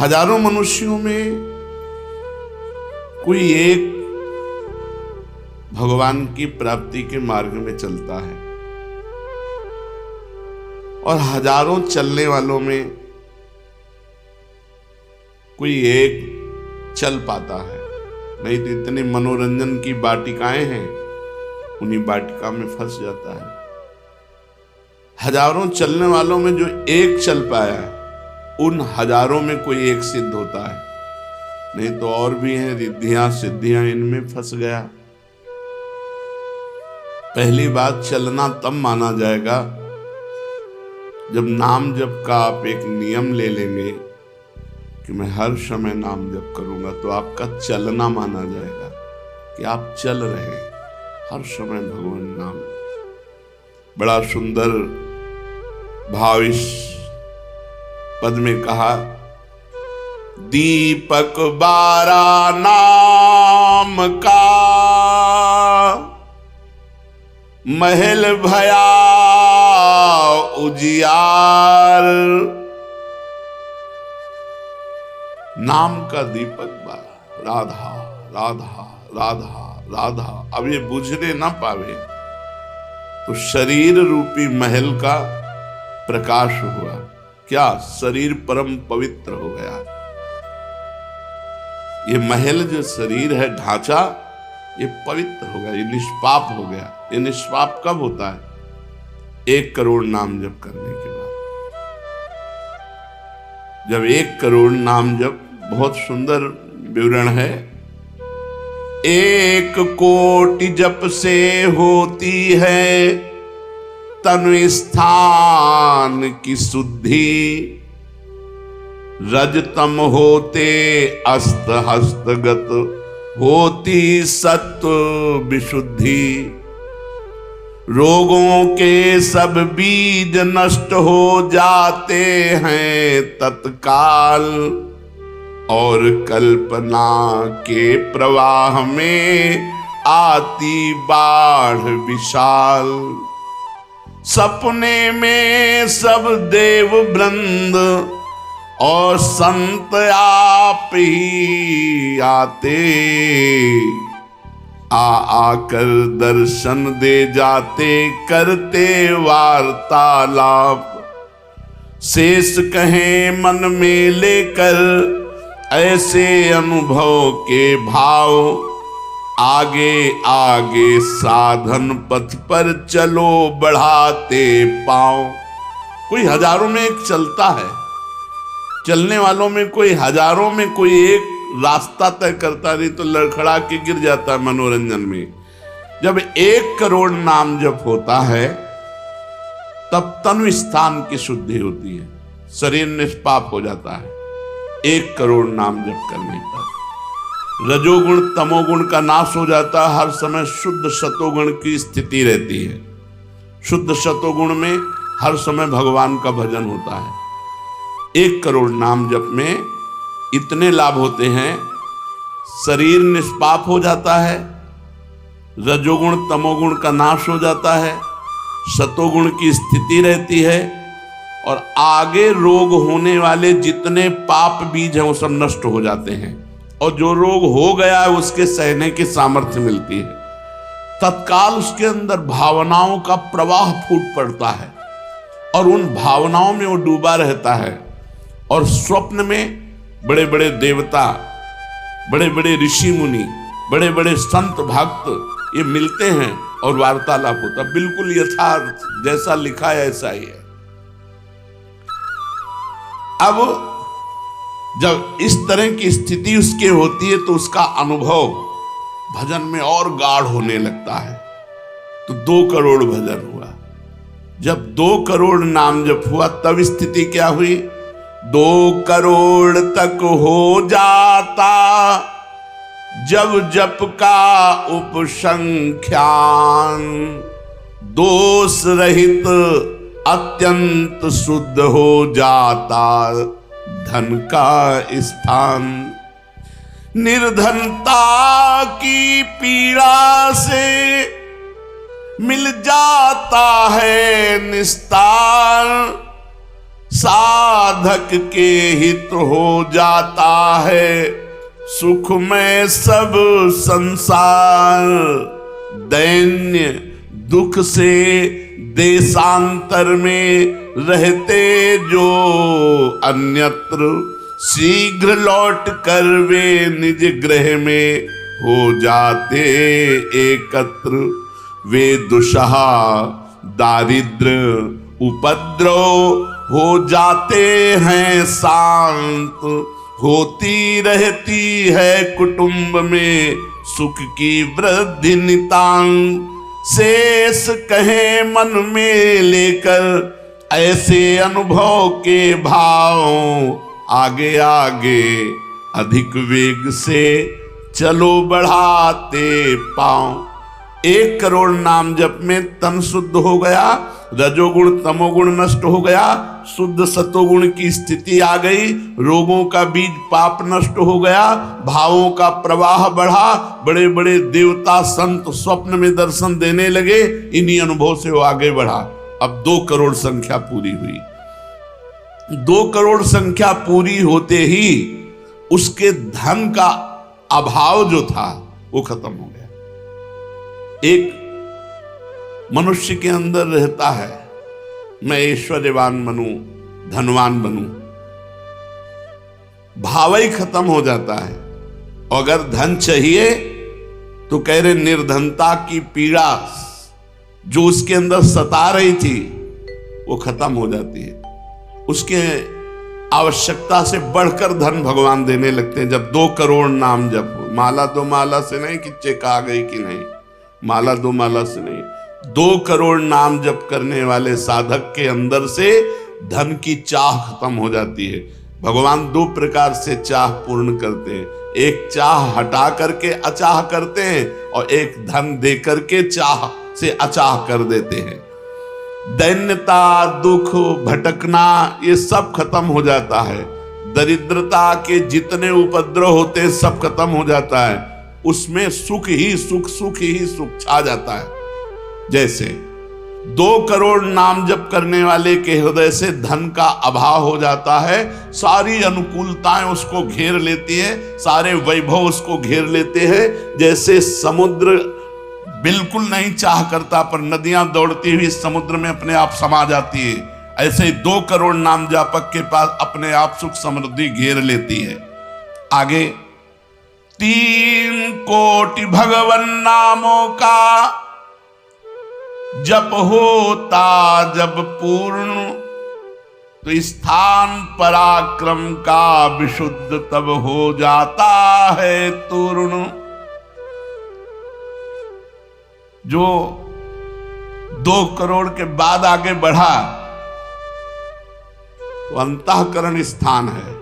हजारों मनुष्यों में कोई एक भगवान की प्राप्ति के मार्ग में चलता है और हजारों चलने वालों में कोई एक चल पाता है। नहीं तो इतने मनोरंजन की वाटिकाएं हैं, उन्हीं वाटिका में फंस जाता है। हजारों चलने वालों में जो एक चल पाया, उन हजारों में कोई एक सिद्ध होता है। नहीं तो और भी हैं रिद्धियां सिद्धियां, इनमें फंस गया। पहली बात, चलना तब माना जाएगा जब नाम जप का आप एक नियम ले लेंगे कि मैं हर समय नाम जप करूंगा, तो आपका चलना माना जाएगा कि आप चल रहे हैं हर समय भगवान नाम। बड़ा सुंदर भाव इस पद में कहा, दीपक बारा नाम का महल भया उजियार। नाम का दीपक बारा, राधा राधा राधा राधा। अब ये बुझने ना पावे तो शरीर रूपी महल का प्रकाश हुआ। क्या? शरीर परम पवित्र हो गया। ये महल जो शरीर है, ढांचा, ये पवित्र हो गया, ये निष्पाप हो गया। ये निष्पाप कब होता है? 1 करोड़ नाम जप करने के बाद। जब 1 करोड़ नाम जप, बहुत सुंदर विवरण है, 1 कोटि जप से होती है तनु स्थान की शुद्धि। रजतम होते अस्त हस्तगत होती सत्व विशुद्धि। रोगों के सब बीज नष्ट हो जाते हैं तत्काल, और कल्पना के प्रवाह में आती बाढ़ विशाल। सपने में सब देव वृंद और संत आप ही आते, आकर दर्शन दे जाते, करते वार्तालाप। शेष कहें मन में लेकर ऐसे अनुभव के भाव, आगे आगे साधन पथ पर चलो बढ़ाते पांव। कोई हजारों में एक चलता है, चलने वालों में कोई हजारों में कोई एक रास्ता तय करता, नहीं तो लड़खड़ा के गिर जाता है मनोरंजन में। जब 1 करोड़ नाम जप होता है तब तनु स्थान की शुद्धि होती है, शरीर निष्पाप हो जाता है 1 करोड़ नाम जप करने पर। रजोगुण तमोगुण का नाश हो जाता है, हर समय शुद्ध सतोगुण की स्थिति रहती है। शुद्ध सतोगुण में हर समय भगवान का भजन होता है। 1 करोड़ नाम जप में इतने लाभ होते हैं, शरीर निष्पाप हो जाता है, रजोगुण तमोगुण का नाश हो जाता है, सतोगुण की स्थिति रहती है, और आगे रोग होने वाले जितने पाप बीज हैं वो सब नष्ट हो जाते हैं, और जो रोग हो गया है उसके सहने की सामर्थ्य मिलती है। तत्काल उसके अंदर भावनाओं का प्रवाह फूट पड़ता है और उन भावनाओं में वो डूबा रहता है, और स्वप्न में बड़े बड़े देवता, बड़े बड़े ऋषि मुनि, बड़े बड़े संत भक्त ये मिलते हैं और वार्तालाप होता। बिल्कुल यथार्थ जैसा लिखा है ऐसा ही है। अब जब इस तरह की स्थिति उसके होती है तो उसका अनुभव भजन में और गाढ़ होने लगता है। तो 2 करोड़ भजन हुआ। जब 2 करोड़ नाम जप हुआ तब स्थिति क्या हुई? 2 करोड़ तक हो जाता जब जप का उपसंख्यान। दोष रहित अत्यंत शुद्ध हो जाता धन का स्थान। निर्धनता की पीड़ा से मिल जाता है निस्तार। साधक के हित हो जाता है सुख में सब संसार। दैन्य दुख से देशांतर में रहते जो अन्यत्र, शीघ्र लौट कर वे निज गृह में हो जाते एकत्र। वे दुषहा दारिद्र उपद्रव हो जाते हैं शांत। होती रहती है कुटुंब में सुख की वृद्धि नितांत। शेष कहे मन में लेकर ऐसे अनुभव के भाव, आगे आगे अधिक वेग से चलो बढ़ाते पांव। 1 करोड़ नाम जप में तन शुद्ध हो गया, रजोगुण तमोगुण नष्ट हो गया, शुद्ध सतोगुण की स्थिति आ गई, रोगों का बीज पाप नष्ट हो गया, भावों का प्रवाह बढ़ा, बड़े बड़े देवता संत स्वप्न में दर्शन देने लगे। इन्हीं अनुभव से वो आगे बढ़ा। अब 2 करोड़ संख्या पूरी हुई। 2 करोड़ संख्या पूरी होते ही उसके धन का अभाव जो था वो खत्म हो गया। एक मनुष्य के अंदर रहता है, मैं ऐश्वर्यवान बनूं, धनवान बनूं, भाव ही खत्म हो जाता है। अगर धन चाहिए तो कह रहे निर्धनता की पीड़ा जो उसके अंदर सता रही थी वो खत्म हो जाती है। उसके आवश्यकता से बढ़कर धन भगवान देने लगते हैं। जब 2 करोड़ नाम जप, माला 2 माला से नहीं कि चेक आ गई कि नहीं, माला 2 माला से नहीं, 2 करोड़ नाम जप करने वाले साधक के अंदर से धन की चाह खत्म हो जाती है। भगवान 2 प्रकार से चाह पूर्ण करते हैं। एक चाह हटा करके अचाह करते हैं और एक धन दे करके चाह से अचाह कर देते हैं। दैन्यता, दुख, भटकना ये सब खत्म हो जाता है। दरिद्रता के जितने उपद्रव होते हैं सब खत्म हो जाता है। उसमें सुख ही सुख, सुख ही सुख छा जाता है। जैसे 2 करोड़ नाम जप करने वाले के हृदय से धन का अभाव हो जाता है, सारी अनुकूलताएं उसको घेर लेती है, सारे वैभव उसको घेर लेते हैं। जैसे समुद्र बिल्कुल नहीं चाह करता पर नदियां दौड़ती हुई समुद्र में अपने आप समा जाती है, ऐसे 2 करोड़ नाम जापक के पास अपने आप सुख समृद्धि घेर लेती है। आगे 3 कोटि भगवन नामों का जप होता जब पूर्ण, तो स्थान पराक्रम का विशुद्ध तब हो जाता है तूर्ण। जो 2 करोड़ के बाद आगे बढ़ा तो अंतःकरण स्थान है,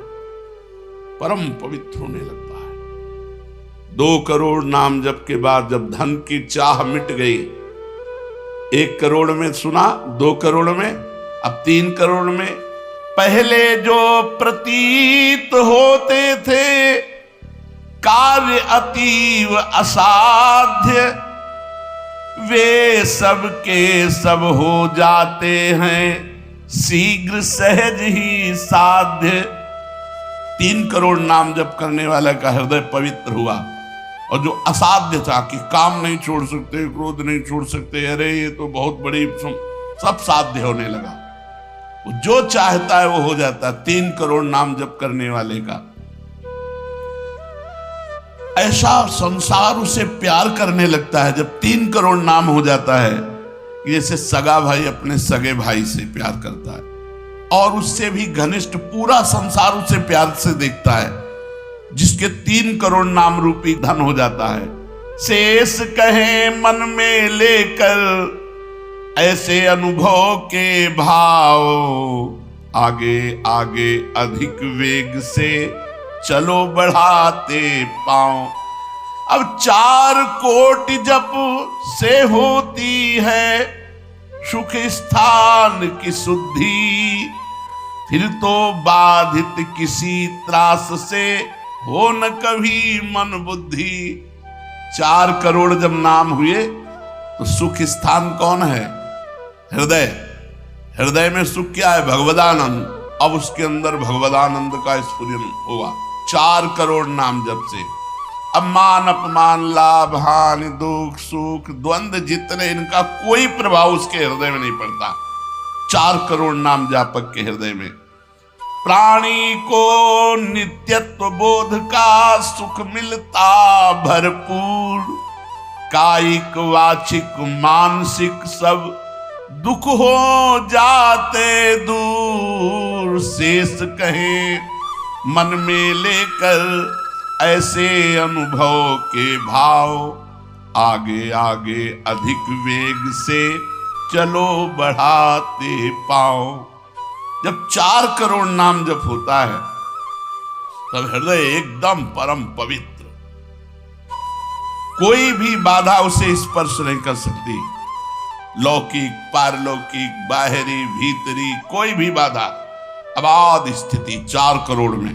परम पवित्र होने लगता है। 2 करोड़ नाम जप के बाद जब धन की चाह मिट गई, 1 करोड़ में सुना, 2 करोड़ में, अब 3 करोड़ में। पहले जो प्रतीत होते थे कार्य अतीव असाध्य, वे सब के सब हो जाते हैं शीघ्र सहज ही साध्य। 3 करोड़ नाम जप करने वाला का हृदय पवित्र हुआ, और जो असाध्य था कि काम नहीं छोड़ सकते, क्रोध नहीं छोड़ सकते, अरे ये तो बहुत बड़ी, सब साध्य होने लगा। वो जो चाहता है वो हो जाता है। 3 करोड़ नाम जप करने वाले का ऐसा संसार उसे प्यार करने लगता है जब 3 करोड़ नाम हो जाता है, जैसे सगा भाई अपने सगे भाई से प्यार करता है, और उससे भी घनिष्ठ पूरा संसार उसे प्यार से देखता है, जिसके 3 करोड़ नाम रूपी धन हो जाता है। शेष कहे मन में लेकर ऐसे अनुभव के भाव, आगे आगे अधिक वेग से चलो बढ़ाते पांव। अब 4 कोटि जप से होती है सुख स्थान की शुद्धि, फिर तो बाधित किसी त्रास से हो न कभी मन बुद्धि। 4 करोड़ जब नाम हुए तो सुख स्थान कौन है? हृदय। हृदय में सुख क्या है? भगवदानंद। अब उसके अंदर भगवदानंद का स्फुरन होगा 4 करोड़ नाम जप से। अब मान अपमान, लाभ हानि, दुख सुख, द्वंद्व जितने, इनका कोई प्रभाव उसके हृदय में नहीं पड़ता 4 करोड़ नाम जापक के हृदय में। प्राणी को नित्यत्व बोध का सुख मिलता भरपूर, कायिक वाचिक मानसिक सब दुख हो जाते दूर। शेष कहे मन में लेकर ऐसे अनुभव के भाव, आगे आगे अधिक वेग से चलो बढ़ाते पाओ। जब 4 करोड़ नाम जप होता है तब हृदय एकदम परम पवित्र, कोई भी बाधा उसे स्पर्श नहीं कर सकती। लौकिक, पारलौकिक, बाहरी, भीतरी, कोई भी बाधा, अबाध स्थिति 4 करोड़ में।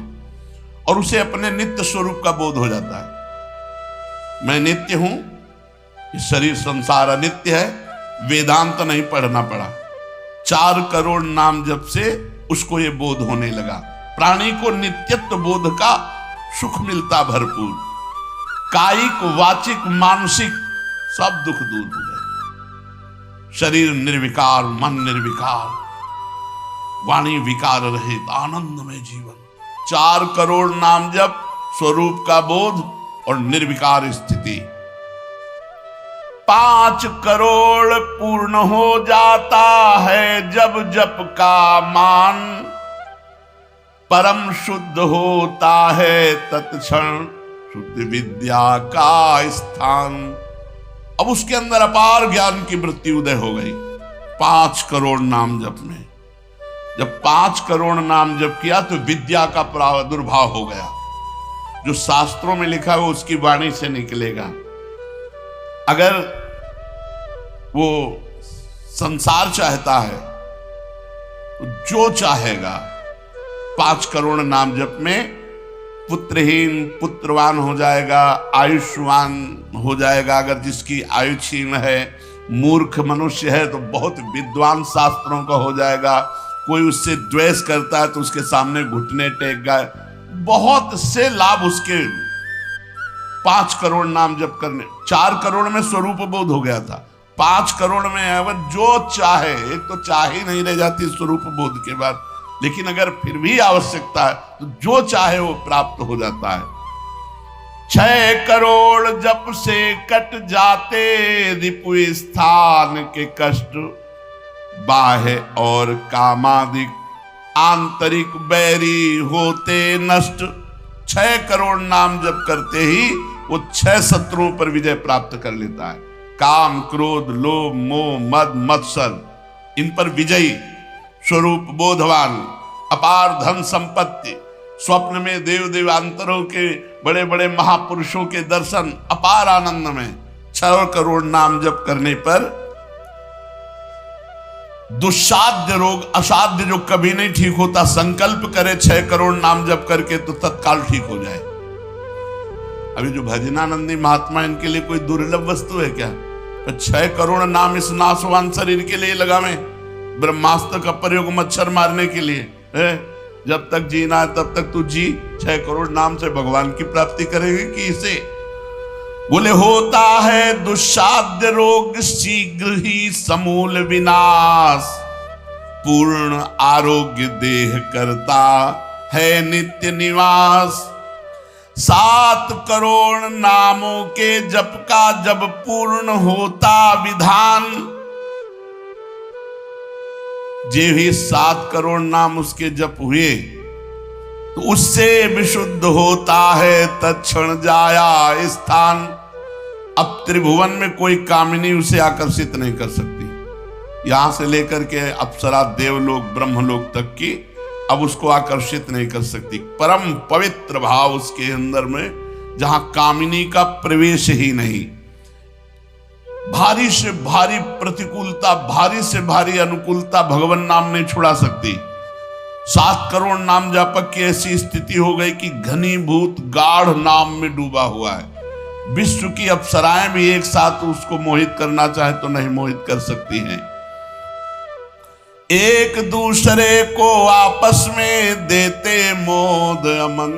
और उसे अपने नित्य स्वरूप का बोध हो जाता है। मैं नित्य हूं, ये शरीर संसार अनित्य है, वेदांत नहीं पढ़ना पड़ा। 4 करोड़ नाम जप से उसको ये बोध होने लगा। प्राणी को नित्यत्व बोध का सुख मिलता भरपूर, कायिक वाचिक मानसिक सब दुख दूर हो गए। शरीर निर्विकार, मन निर्विकार, वाणी विकार रहित आनंदमय जीवन। 4 करोड़ नाम जप, स्वरूप का बोध और निर्विकार स्थिति। 5 करोड़ पूर्ण हो जाता है जब जप का मान, परम शुद्ध होता है तत्क्षण शुद्ध विद्या का स्थान। अब उसके अंदर अपार ज्ञान की वृत्ति उदय हो गई 5 करोड़ नाम जप में। जब 5 करोड़ नाम जप किया तो विद्या का प्रादुर्भाव हो गया। जो शास्त्रों में लिखा है उसकी वाणी से निकलेगा। अगर वो संसार चाहता है तो जो चाहेगा 5 करोड़ नाम जप में पुत्रहीन पुत्रवान हो जाएगा, आयुष्मान हो जाएगा। अगर जिसकी आयु क्षीण है, मूर्ख मनुष्य है तो बहुत विद्वान शास्त्रों का हो जाएगा। कोई उससे द्वेष करता है तो उसके सामने घुटने टेक गए। बहुत से लाभ उसके 5 करोड़ नाम जप करने। 4 करोड़ में स्वरूप बोध हो गया था, 5 करोड़ में अगर जो चाहे, एक तो चाह ही नहीं रह जाती स्वरूप बोध के बाद, लेकिन अगर फिर भी आवश्यकता है तो जो चाहे वो प्राप्त हो जाता है। 6 करोड़ जप से कट जाते रिपु स्थान के कष्ट, बाह्य और कामादिक आंतरिक बैरी होते नष्ट। 6 करोड़ नाम जप करते ही वो 6 शत्रुओं पर विजय प्राप्त कर लेता है। काम, क्रोध, लोभ, मोह, मद, मत्सर, इन पर विजयी, स्वरूप बोधवान, अपार धन संपत्ति, स्वप्न में देव देवांतरों के बड़े बड़े महापुरुषों के दर्शन, अपार आनंद में। 6 करोड़ नाम जप करने पर दुस्साध्य रोग, असाध्य जो कभी नहीं ठीक होता, संकल्प करे 6 करोड़ नाम जप करके तो तत्काल ठीक हो जाए। अभी जो भजनानंदी महात्मा, इनके लिए कोई दुर्लभ वस्तु है क्या? तो 6 करोड़ नाम इस नाशवान शरीर के लिए लगावे। ब्रह्मास्त्र का प्रयोग मच्छर मारने के लिए है। जब तक जीना है तब तक तू जी, 6 करोड़ नाम से भगवान की प्राप्ति करेंगे कि इसे? बोले होता है दुस्साध्य रोग शीघ्र ही समूल विनाश, पूर्ण आरोग्य देह करता है नित्य निवास। 7 करोड़ नामों के जप का जब पूर्ण होता विधान, जे भी 7 करोड़ नाम उसके जप हुए तो उससे विशुद्ध होता है तत्क्षण जाया स्थान। अब त्रिभुवन में कोई कामिनी उसे आकर्षित नहीं कर सकती। यहां से लेकर के अप्सरा, देवलोक, ब्रह्मलोक तक की अब उसको आकर्षित नहीं कर सकती। परम पवित्र भाव उसके अंदर में, जहां कामिनी का प्रवेश ही नहीं। भारी से भारी प्रतिकूलता, भारी से भारी अनुकूलता भगवान नाम नहीं छुड़ा सकती। 7 करोड़ नाम जापक की ऐसी स्थिति हो गई कि घनीभूत गाढ़ नाम में डूबा हुआ है। विश्व की अप्सराएं भी एक साथ उसको मोहित करना चाहे तो नहीं मोहित कर सकती हैं। एक दूसरे को आपस में देते मोद अमन।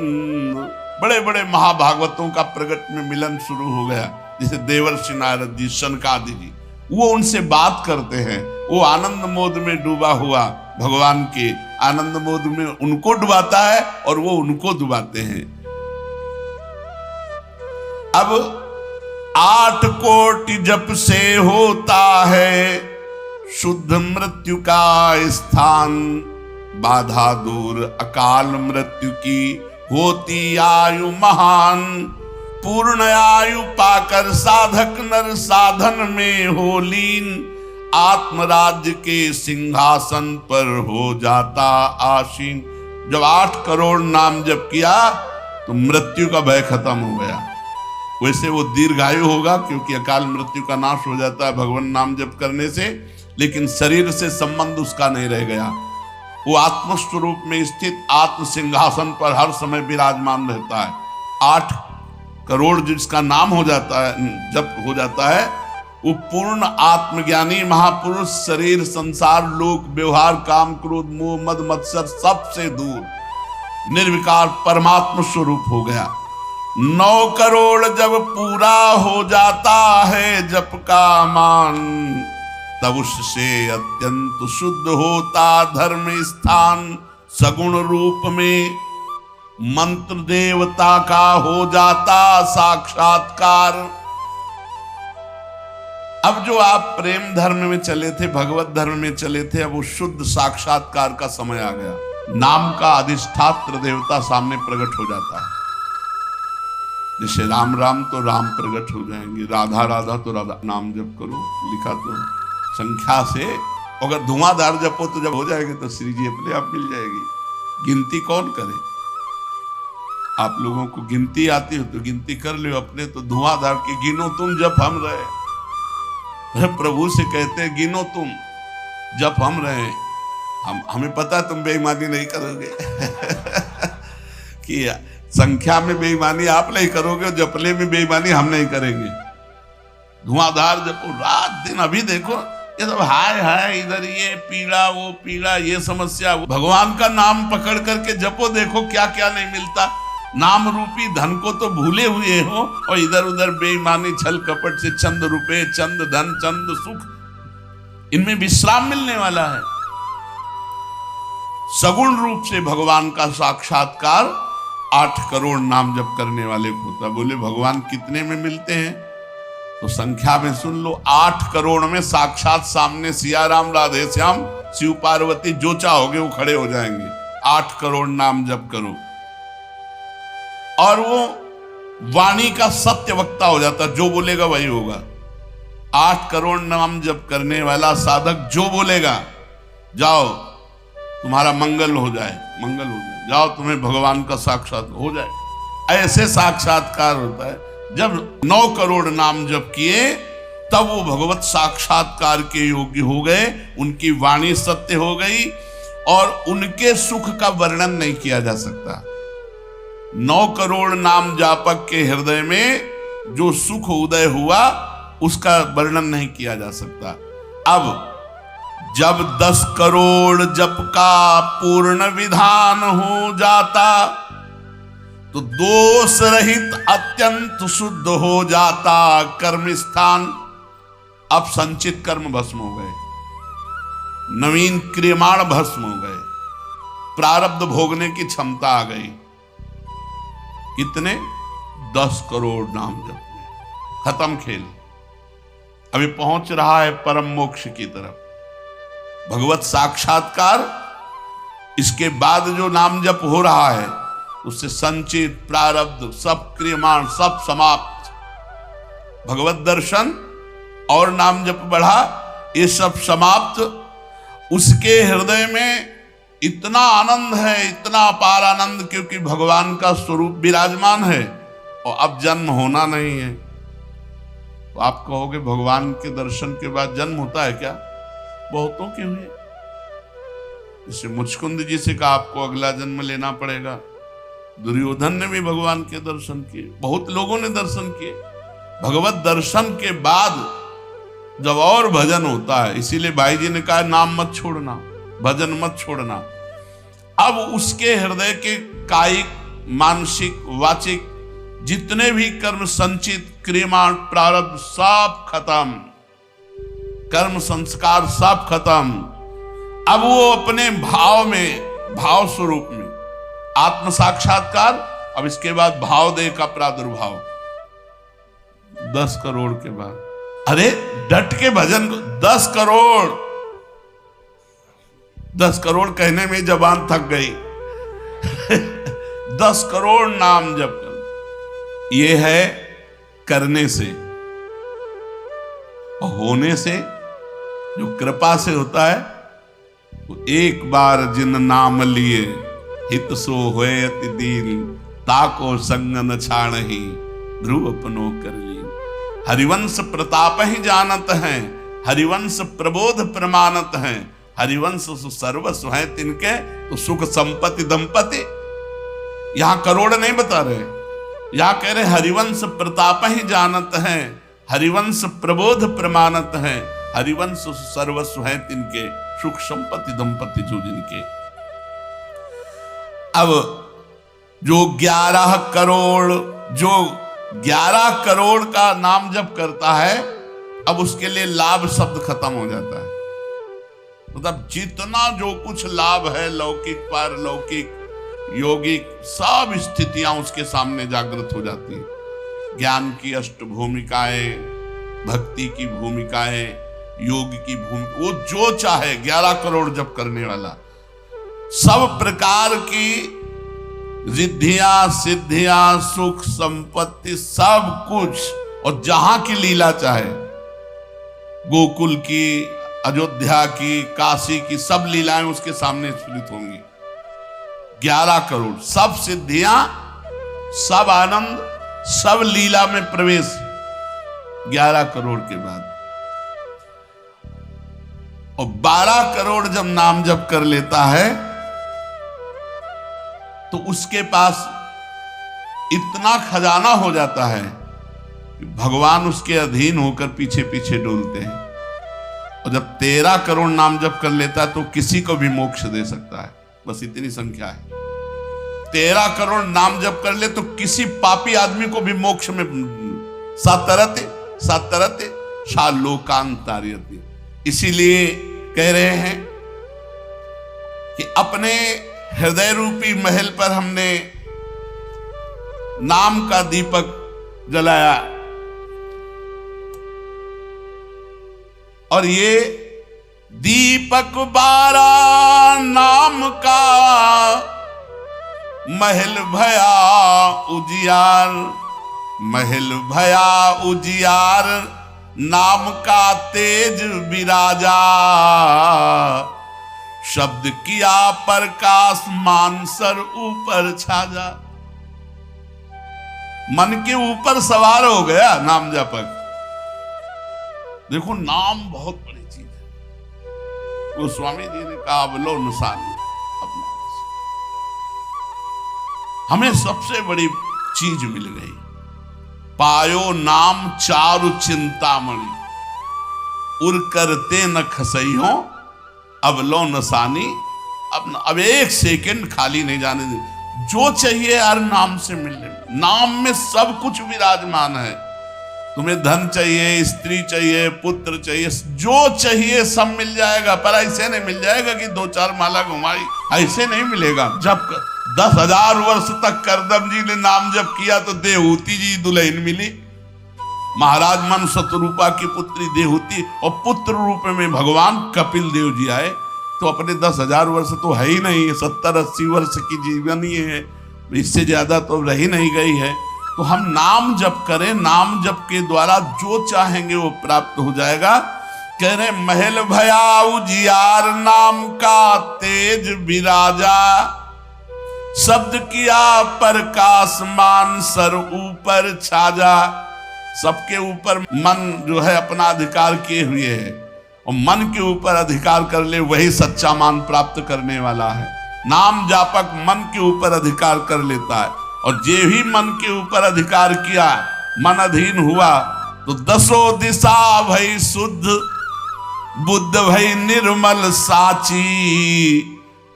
बड़े बड़े महाभागवतों का प्रगट में मिलन शुरू हो गया, जैसे देवर्षि नारद जी, शनकादि जी, वो उनसे बात करते हैं। वो आनंद मोद में डूबा हुआ भगवान के आनंद मोद में उनको डुबाता है और वो उनको डुबाते हैं। अब 8 कोटि जप से होता है शुद्ध मृत्यु का स्थान। बाधा दूर अकाल मृत्यु की होती आयु महान। पूर्ण आयु पाकर साधक नर साधन में हो लीन। आत्मराज्य के सिंहासन पर हो जाता आसीन। जब 8 करोड़ नाम जप किया तो मृत्यु का भय खत्म हो गया। वैसे वो दीर्घायु होगा क्योंकि अकाल मृत्यु का नाश हो जाता है भगवान नाम जप करने से, लेकिन शरीर से संबंध उसका नहीं रह गया। वो आत्मस्वरूप में स्थित आत्म सिंहासन पर हर समय विराजमान रहता है। 8 करोड़ जिसका नाम हो जाता है, जप हो जाता है, वो पूर्ण आत्मज्ञानी महापुरुष शरीर संसार लोक व्यवहार काम क्रोध मोह मद मत्सर सबसे दूर निर्विकार परमात्म स्वरूप हो गया। 9 करोड़ जब पूरा हो जाता है जप का मान, तब उससे अत्यंत शुद्ध होता धर्म स्थान। सगुण रूप में मंत्र देवता का हो जाता साक्षात्कार। अब जो आप प्रेम धर्म में चले थे, भगवत धर्म में चले थे, अब वो शुद्ध साक्षात्कार का समय आ गया। नाम का अधिष्ठात्र देवता सामने प्रकट हो जाता है। जैसे राम राम तो राम प्रकट हो जाएंगे, राधा राधा तो राधा। नाम जप करो, लिखा तो संख्या से, अगर धुआंधार जपो तो जब हो जाएंगे तो श्री जी अपने आप मिल जाएगी। गिनती कौन करे? आप लोगों को गिनती आती हो तो गिनती कर लो अपने, तो धुआंधार की गिनो तुम जप हम रहे। प्रभु से कहते हैं गिनो तुम जप हम रहे। हमें पता तुम बेईमानी नहीं करोगे कि संख्या में बेईमानी आप नहीं करोगे और जपले में बेईमानी हम नहीं करेंगे। धुआंधार जपो रात दिन। अभी देखो ये सब हाय हाय, इधर ये पीड़ा वो पीड़ा, ये समस्या। भगवान का नाम पकड़ करके जपो, देखो क्या क्या नहीं मिलता। नाम रूपी धन को तो भूले हुए हो और इधर उधर बेईमानी छल कपट से चंद रुपए चंद धन चंद सुख, इनमें विश्राम मिलने वाला है। सगुण रूप से भगवान का साक्षात्कार 8 करोड़ नाम जप करने वाले को होता। बोले भगवान कितने में मिलते हैं? तो संख्या में सुन लो, 8 करोड़ में साक्षात सामने सिया राम राधे श्याम शिव पार्वती जो चाहोगे वो खड़े हो जाएंगे। 8 करोड़ नाम जप करो और वो वाणी का सत्य वक्ता हो जाता, जो बोलेगा वही होगा। 8 करोड़ नाम जप करने वाला साधक जो बोलेगा, जाओ तुम्हारा मंगल हो जाए, मंगल हो जाए, जाओ तुम्हें भगवान का साक्षात हो जाए। ऐसे साक्षात्कार होता है। जब 9 करोड़ नाम जप किए तब वो भगवत साक्षात्कार के योग्य हो गए। उनकी वाणी सत्य हो गई और उनके सुख का वर्णन नहीं किया जा सकता। 9 करोड़ नाम जापक के हृदय में जो सुख उदय हुआ उसका वर्णन नहीं किया जा सकता। अब जब 10 करोड़ जप का पूर्ण विधान हो जाता तो दोष रहित अत्यंत शुद्ध हो जाता कर्म स्थान। अब संचित कर्म भस्म हो गए, नवीन क्रियमाण भस्म हो गए, प्रारब्ध भोगने की क्षमता आ गई। कितने? 10 करोड़ नाम जप में खत्म खेल। अभी पहुंच रहा है परम मोक्ष की तरफ, भगवत साक्षात्कार। इसके बाद जो नाम जप हो रहा है उससे संचित प्रारब्ध सब क्रियमाण सब समाप्त। भगवत दर्शन और नाम जप बढ़ा, ये सब समाप्त। उसके हृदय में इतना आनंद है, इतना अपार आनंद, क्योंकि भगवान का स्वरूप विराजमान है और अब जन्म होना नहीं है। तो आप कहोगे भगवान के दर्शन के बाद जन्म होता है क्या? बहुतों के हुए। जैसे मुचकुंद जी से कहा आपको अगला जन्म लेना पड़ेगा। दुर्योधन ने भी भगवान के दर्शन किए, बहुत लोगों ने दर्शन किए। भगवत दर्शन के बाद जब और भजन होता है, इसीलिए भाई जी ने कहा नाम मत छोड़ना। भजन मत छोड़ना। अब उसके हृदय के कायिक, मानसिक, वाचिक जितने भी कर्म संचित, क्रियामाण, प्रारब्ध सब खत्म, कर्म संस्कार सब खत्म। अब वो अपने भाव में, भाव स्वरूप में आत्म साक्षात्कार। अब इसके बाद भाव देह का प्रादुर्भाव 10 करोड़ के बाद। अरे डट के भजन को 10 करोड़, 10 करोड़ कहने में जबान थक गई। 10 करोड़ नाम जप कर, ये है करने से। और होने से, जो कृपा से होता है, वो एक बार जिन नाम लिए हित सो होए अति दीन, ताको संग न छाड़हि ध्रुव अपनो कर ली। हरिवंश प्रताप ही जानत हैं, हरिवंश प्रबोध प्रमाणत हैं, हरिवंश सर्वस्व है तिनके, तो सुख संपत्ति दंपति। यहां करोड़ नहीं बता रहे, यहां कह रहे हरिवंश प्रताप ही जानत हैं, हरिवंश प्रबोध प्रमाणत हैं, हरिवंश सर्वस्व है तिनके, सुख संपत्ति दंपति जो जिनके। अब जो 11 करोड़, जो 11 करोड़ का नाम जप करता है, अब उसके लिए लाभ शब्द खत्म हो जाता है। मतलब जितना जो कुछ लाभ है, लौकिक, पारलौकिक, यौगिक, सब स्थितियां उसके सामने जागृत हो जाती है। ज्ञान की अष्ट भूमिकाएं, भक्ति की भूमिकाएं, योग की भूमिका, वो जो चाहे 11 करोड़ जप करने वाला, सब प्रकार की रिद्धियां, सिद्धियां, सुख संपत्ति, सब कुछ, और जहां की लीला चाहे, गोकुल की, अयोध्या की, काशी की, सब लीलाएं उसके सामने स्फुरित होंगी। 11 करोड़, सब सिद्धियां, सब आनंद, सब लीला में प्रवेश 11 करोड़ के बाद। और 12 करोड़ जब नाम जप कर लेता है, तो उसके पास इतना खजाना हो जाता है कि भगवान उसके अधीन होकर पीछे पीछे डोलते हैं। और जब 13 करोड़ नाम जप कर लेता है, तो किसी को भी मोक्ष दे सकता है। बस इतनी संख्या है। 13 करोड़ नाम जप कर ले तो किसी पापी आदमी को भी मोक्ष में सातरते सातरते शालोकांतार्यति। इसीलिए कह रहे हैं कि अपने हृदय रूपी महल पर हमने नाम का दीपक जलाया, और ये दीपक 12 नाम का महल भया उजियार, महल भया उजियार, नाम का तेज विराजा, शब्द किया प्रकाश मानसर ऊपर छाजा। मन के ऊपर सवार हो गया नाम जपक। देखो नाम बहुत बड़ी चीज है। वो स्वामी जी ने कहा अवलो नुसानी अपना, हमें सबसे बड़ी चीज मिल गई। पायो नाम चारु चिंतामणि, उर करते न खसइयो अवलो नसानी। अब एक सेकंड खाली नहीं जाने दे। जो चाहिए यार नाम से मिलने, नाम में सब कुछ विराजमान है। तुम्हें धन चाहिए, स्त्री चाहिए, पुत्र चाहिए, जो चाहिए सब मिल जाएगा। पर ऐसे नहीं मिल जाएगा कि 2-4 माला घुमाई, ऐसे नहीं मिलेगा। जब 10,000 वर्ष तक करदम जी ने नाम जप किया तो देहूती जी दुल्हन मिली। महाराज मनु शतरूपा की पुत्री देहूती, और पुत्र रूप में भगवान कपिल देव जी आए। तो अपने 10,000 वर्ष तो है ही नहीं, 70-80 वर्ष की जीवन ही है, इससे ज्यादा तो रही नहीं गई है। तो हम नाम जप करें, नाम जप के द्वारा जो चाहेंगे वो प्राप्त हो जाएगा। कह रहे महल भया उजियार, नाम का तेज विराजा, शब्द किया प्रकाश मान सर ऊपर छाजा। सबके ऊपर मन जो है अपना अधिकार किए हुए है, और मन के ऊपर अधिकार कर ले वही सच्चा मान प्राप्त करने वाला है। नाम जापक मन के ऊपर अधिकार कर लेता है, और जे भी मन के ऊपर अधिकार किया, मन अधीन हुआ, तो 10 दिशा भई शुद्ध, बुद्ध भई निर्मल साची,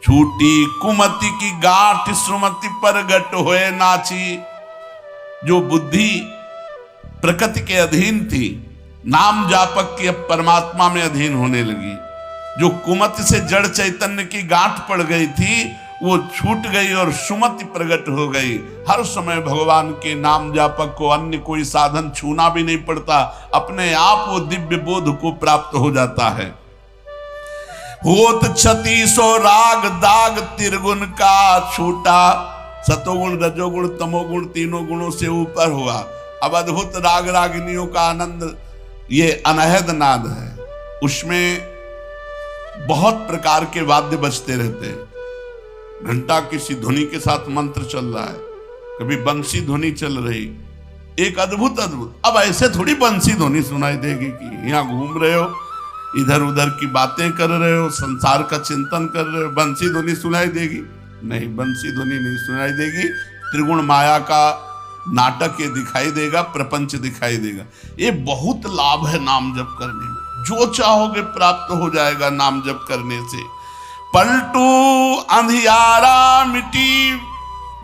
छूटी कुमति की गांठ सुमति परगट होए नाची। जो बुद्धि प्रकृति के अधीन थी, नाम जापक की अब परमात्मा में अधीन होने लगी। जो कुमति से जड़ चैतन्य की गांठ पड़ गई थी वो छूट गई और सुमति प्रकट हो गई। हर समय भगवान के नाम जापक को अन्य कोई साधन छूना भी नहीं पड़ता, अपने आप वो दिव्य बोध को प्राप्त हो जाता है। होत क्षति सो राग दाग त्रिगुण का छूटा। सतोगुण रजोगुण तमोगुण तीनों गुणों से ऊपर हुआ। अब अद्भुत राग रागिनियों का आनंद ये अनहद नाद है। उसमें बहुत प्रकार के वाद्य बजते रहते हैं। घंटा किसी ध्वनि के साथ मंत्र चल रहा है, कभी बंसी ध्वनि चल रही, एक अद्भुत। अब ऐसे थोड़ी बंसी ध्वनि सुनाई देगी कि यहाँ घूम रहे हो, इधर उधर की बातें कर रहे हो, संसार का चिंतन कर रहे हो, बंसी ध्वनि सुनाई देगी? नहीं, बंसी ध्वनि नहीं सुनाई देगी। त्रिगुण माया का नाटक ये दिखाई देगा, प्रपंच दिखाई देगा। ये बहुत लाभ है नाम जप करने में। जो चाहोगे प्राप्त हो जाएगा नाम जप करने से। पलटू अंधियारा मिटी,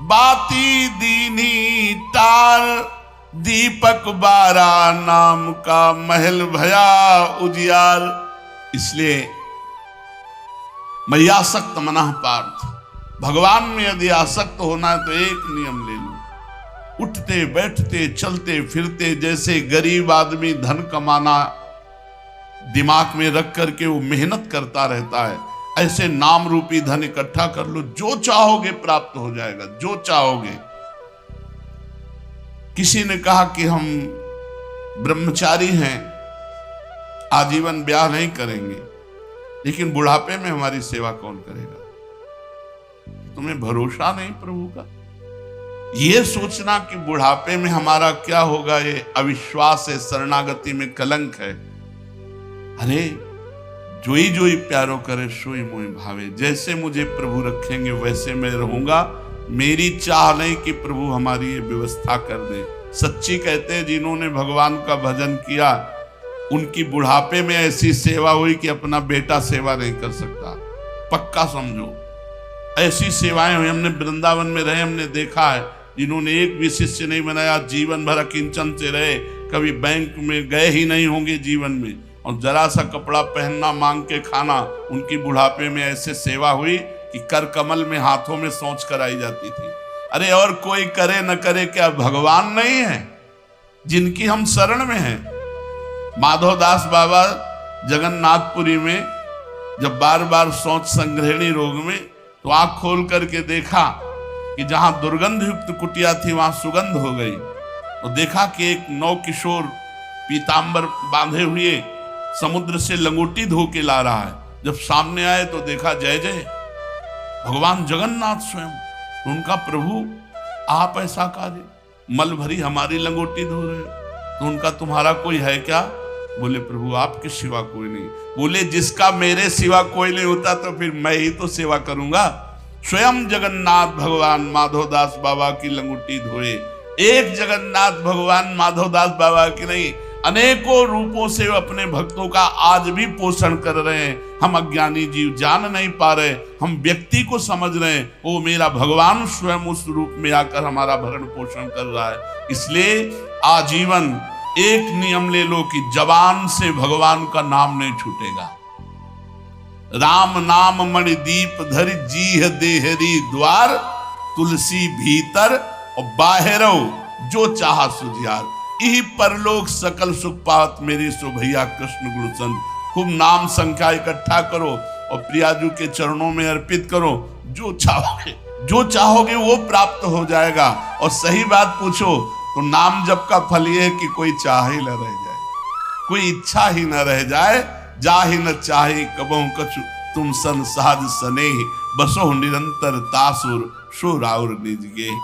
बाती दीनी टार, दीपक बारा नाम का महल भया उजियार। इसलिए मय्यासक्त मनः पार्थ, भगवान में यदि आसक्त होना है तो एक नियम ले लो। उठते बैठते चलते फिरते जैसे गरीब आदमी धन कमाना दिमाग में रख करके वो मेहनत करता रहता है, ऐसे नाम रूपी धन इकट्ठा कर लो। जो चाहोगे प्राप्त हो जाएगा, जो चाहोगे। किसी ने कहा कि हम ब्रह्मचारी हैं, आजीवन ब्याह नहीं करेंगे, लेकिन बुढ़ापे में हमारी सेवा कौन करेगा? तुम्हें भरोसा नहीं प्रभु का? ये सोचना कि बुढ़ापे में हमारा क्या होगा, ये अविश्वास है, शरणागति में कलंक है। अरे जोई प्यारो करे सोई मोई भावे। जैसे मुझे प्रभु रखेंगे वैसे मैं रहूंगा। मेरी चाह नहीं कि प्रभु हमारी ये व्यवस्था कर दे। सच्ची कहते हैं जिन्होंने भगवान का भजन किया उनकी बुढ़ापे में ऐसी सेवा हुई कि अपना बेटा सेवा नहीं कर सकता। पक्का समझो, ऐसी सेवाएं हुई। हमने वृंदावन में रहे, हमने देखा है जिन्होंने एक भी शिष्य नहीं बनाया, जीवन भर अकिंचन से रहे, कभी बैंक में गए ही नहीं होंगे जीवन में, और जरा सा कपड़ा पहनना, मांग के खाना। उनकी बुढ़ापे में ऐसे सेवा हुई कि कर कमल में हाथों में सोच कराई जाती थी। अरे और कोई करे न करे, क्या भगवान नहीं है जिनकी हम शरण में हैं? माधवदास बाबा जगन्नाथपुरी में जब बार बार सोच संग्रहणी रोग में, तो आंख खोल करके देखा कि जहां दुर्गंध युक्त कुटिया थी वहां सुगंध हो गई। तो देखा कि एक नौ किशोर पीतांबर बांधे हुए समुद्र से लंगोटी धो के ला रहा है। जब सामने आए तो देखा जय जय भगवान जगन्नाथ स्वयं। तो उनका प्रभु आप ऐसा कार्य, मल भरी हमारी लंगोटी धो रहे हो, तो उनका तुम्हारा कोई है क्या? बोले प्रभु आपके सिवा कोई नहीं। बोले जिसका मेरे सिवा कोई नहीं होता तो फिर मैं ही तो सेवा करूंगा। स्वयं जगन्नाथ भगवान माधवदास बाबा की लंगोटी धोए। एक जगन्नाथ भगवान माधवदास बाबा की नहीं, अनेकों रूपों से अपने भक्तों का आज भी पोषण कर रहे हैं। हम अज्ञानी जीव जान नहीं पा रहे, हम व्यक्ति को समझ रहे हैं, वो मेरा भगवान स्वयं उस रूप में आकर हमारा भरण पोषण कर रहा है। इसलिए आजीवन एक नियम ले लो कि जबान से भगवान का नाम नहीं छूटेगा। राम नाम मणि दीप धरि जीह देहरी द्वार, तुलसी भीतर और बाहरो जो चाहा सुजियार। यही परलोक सकल सुख पात मेरी सो भैया कृष्ण गुरु संत। खूब नाम संख्या इकट्ठा करो और प्रियाजू के चरणों में अर्पित करो। जो चाहोगे वो प्राप्त हो जाएगा। और सही बात पूछो तो नाम जप का फल ये है कि कोई चाह ही न रह जाए, कोई इच्छा ही न रह जाए। जा ही न चाहे कबहु कछु तुम सन सहज सनेह, बसो निरंतर तासुर सो राउर निज गे।